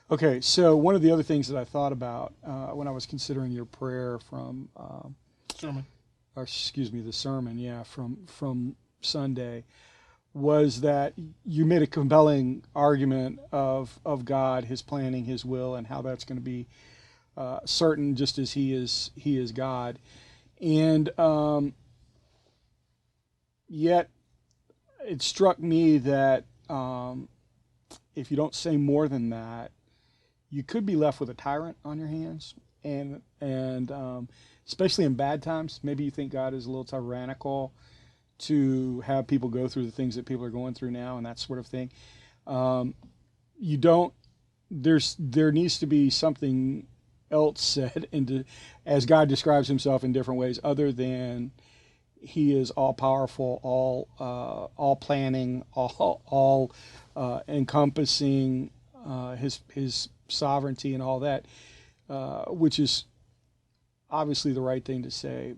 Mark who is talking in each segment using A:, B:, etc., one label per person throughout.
A: Okay, so one of the other things that I thought about when I was considering your prayer from,
B: Sermon.
A: or excuse me, the sermon, yeah, from Sunday, was that you made a compelling argument of God, His planning, His will, and how that's going to be certain, just as He is God, and yet it struck me that if you don't say more than that, you could be left with a tyrant on your hands, and especially in bad times, maybe you think God is a little tyrannical to have people go through the things that people are going through now and that sort of thing. You don't. There needs to be something else said into, as God describes Himself in different ways, other than He is all powerful, all planning, all encompassing, His sovereignty and all that, which is obviously the right thing to say.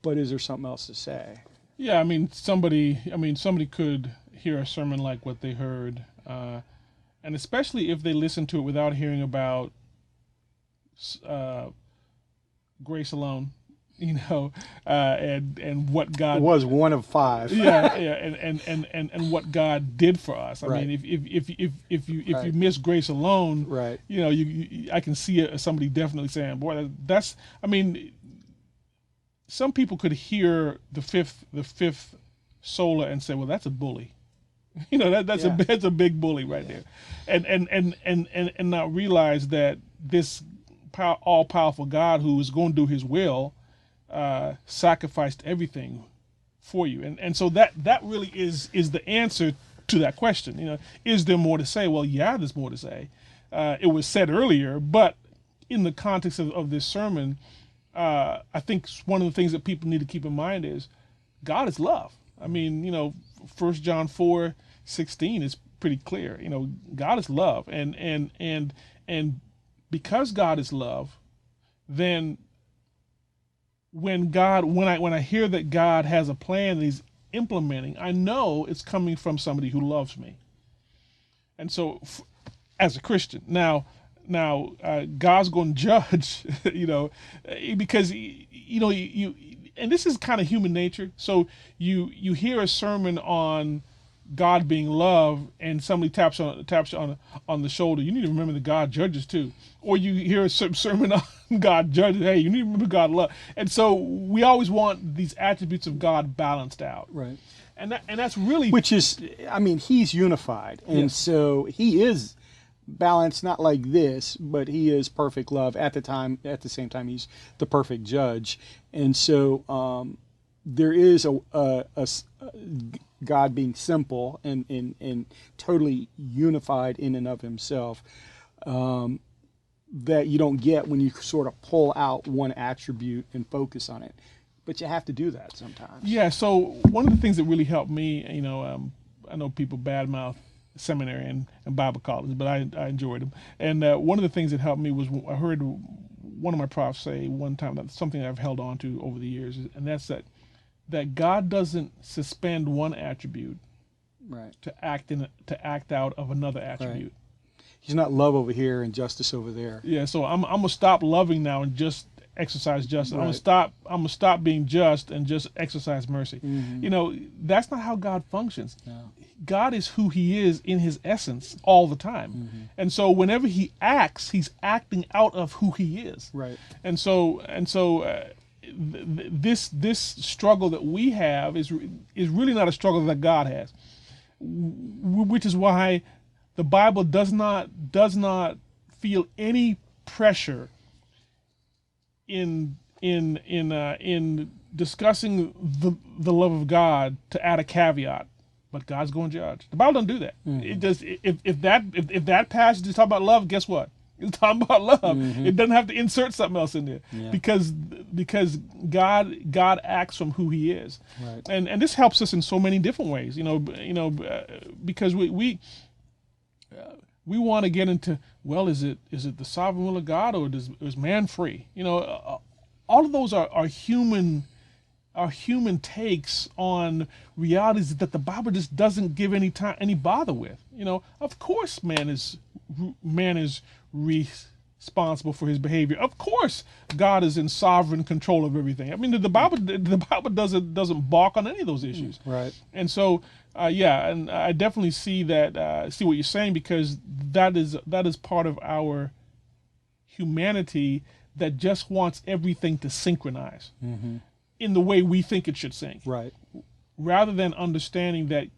A: But is there something else to say?
B: Yeah, somebody could hear a sermon like what they heard, and especially if they listen to it without hearing about grace alone, and what
A: It
B: God,
A: was one of five.
B: yeah, and what God did for us. I
A: Right.
B: mean, if you
A: Right.
B: miss grace alone,
A: Right.
B: I can see somebody definitely saying, boy, that's. I mean, some people could hear the fifth sola and say, well, that's a bully. That's
A: Yeah.
B: that's a big bully right there, and not realize that this all powerful God who is going to do His will sacrificed everything for you, and so that really is the answer to that question. Is there more to say? Well, yeah, there's more to say. It was said earlier, but in the context of this sermon, I think one of the things that people need to keep in mind is God is love. I mean, 1 John 4:16 is pretty clear. God is love, and because God is love, then when I hear that God has a plan that He's implementing, I know it's coming from somebody who loves me. And so, as a Christian, now God's going to judge, because you and this is kind of human nature. So you hear a sermon on God being love, and somebody taps you on the shoulder. You need to remember that God judges too. Or you hear a sermon on God judges. Hey, you need to remember God love. And so we always want these attributes of God balanced out.
A: Right.
B: And that's really,
A: Which is, I mean, He's unified, and
B: Yes.
A: so He is balanced, not like this, but He is perfect love at the same time He's the perfect judge, and so there is a God being simple and totally unified in and of Himself, that you don't get when you sort of pull out one attribute and focus on it. But you have to do that sometimes.
B: yeah. So one of the things that really helped me, I know people badmouth seminary and Bible college, but I enjoyed them. And one of the things that helped me was I heard one of my profs say one time, that's something I've held on to over the years, and that's that God doesn't suspend one attribute
A: Right.
B: to act out of another attribute.
A: He's not love over here and justice over there.
B: Yeah, so I'm gonna stop loving now and just exercise justice.
A: Right.
B: I'm gonna stop being just and just exercise mercy.
A: Mm-hmm.
B: That's not how God functions.
A: No.
B: God is who He is in His essence all the time,
A: Mm-hmm.
B: and so whenever He acts, He's acting out of who He is.
A: Right.
B: And so this struggle that we have is really not a struggle that God has, which is why the Bible does not feel any pressure in discussing the love of God to add a caveat. But God's going to judge. The Bible doesn't do that.
A: Mm-hmm.
B: It does. If that passage is talking about love, guess what? It's talking about love.
A: Mm-hmm.
B: It doesn't have to insert something else in there,
A: Yeah.
B: because God acts from who He is,
A: Right.
B: and this helps us in so many different ways. Because we want to get into, well, is it the sovereign will of God, or is man free? All of those are human takes on realities that the Bible just doesn't give any bother with. Of course man is man is responsible for his behavior. Of course, God is in sovereign control of everything. I mean, the Bible doesn't balk on any of those issues.
A: Right.
B: And so, and I definitely see that, see what you're saying, because that is part of our humanity that just wants everything to synchronize in the way we think it should sync.
A: Right.
B: Rather than understanding that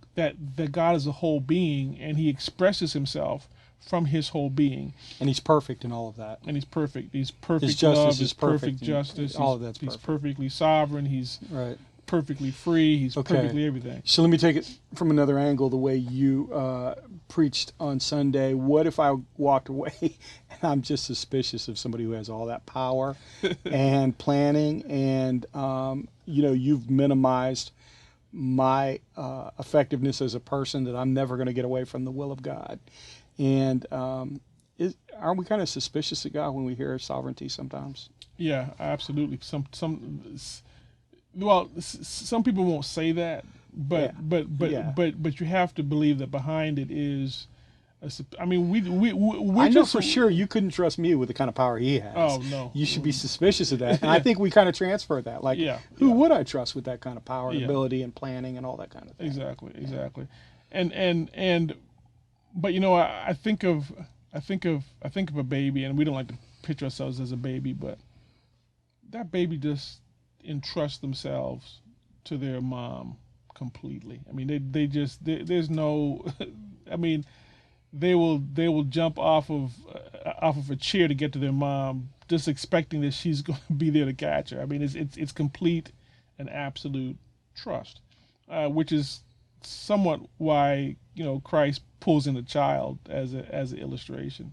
B: God is a whole being and he expresses himself from his whole being.
A: And he's perfect in all of that.
B: And he's perfect. He's perfect
A: his justice
B: love,
A: is
B: his perfect justice.
A: All of that's perfect.
B: He's perfectly sovereign. He's
A: right.
B: perfectly free. He's perfectly everything.
A: So let me take it from another angle, the way you preached on Sunday. What if I walked away and I'm just suspicious of somebody who has all that power and planning, and you've minimized my effectiveness as a person, that I'm never going to get away from the will of God? And aren't we kind of suspicious of God when we hear sovereignty sometimes?
B: Yeah, absolutely. Some people won't say that, but you have to believe that behind it is. I mean,
A: I know for sure you couldn't trust me with the kind of power he has.
B: Oh no,
A: you should be suspicious of that. And I think we kind of transfer that. Like, who would I trust with that kind of power and ability and planning and all that kind of thing?
B: Exactly. But I think of a baby, and we don't like to picture ourselves as a baby, but that baby just entrusts themselves to their mom completely. I mean, there's no, I mean, they will jump off of a chair to get to their mom, just expecting that she's going to be there to catch her. I mean, it's complete and absolute trust, which is somewhat why Christ pulls in the child as an illustration.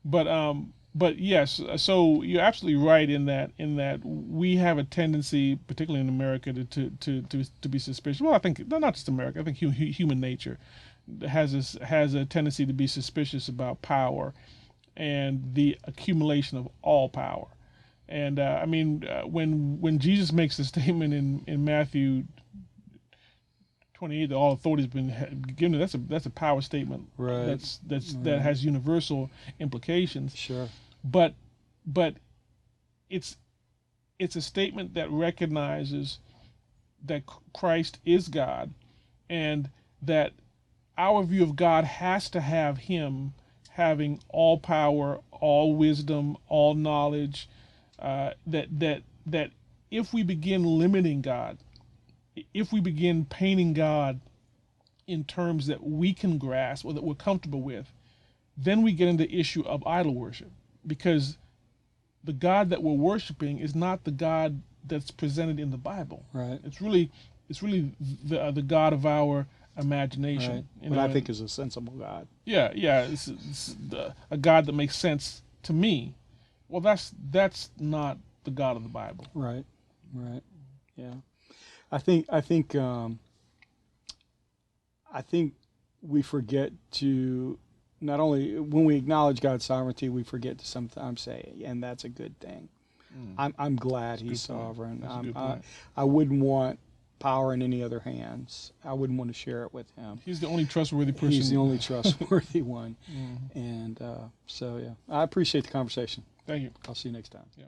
B: But yes, so you're absolutely right in that we have a tendency, particularly in America, to be suspicious. Well, I think not just America. I think human nature has a tendency to be suspicious about power and the accumulation of all power. And I mean, when Jesus makes the statement in Matthew 28 that all authority has been given, that's a power statement.
A: Right.
B: That has universal implications.
A: Sure.
B: But it's a statement that recognizes that Christ is God, and that our view of God has to have him having all power, all wisdom, all knowledge. That if we begin limiting God, if we begin painting God in terms that we can grasp or that we're comfortable with, then we get into the issue of idol worship, because the God that we're worshiping is not the God that's presented in the Bible.
A: Right.
B: It's really the God of our imagination.
A: Right. What I think is a sensible God.
B: Yeah. It's a God that makes sense to me. Well, that's not the God of the Bible.
A: Right. Yeah. I think we forget to, not only when we acknowledge God's sovereignty, we forget to sometimes say, and that's a good thing. I'm glad he's sovereign. I wouldn't want power in any other hands. I wouldn't want to share it with him.
B: He's the only trustworthy person.
A: He's the only trustworthy one. And so, yeah, I appreciate the conversation.
B: Thank you.
A: I'll see you next time.
B: Yeah.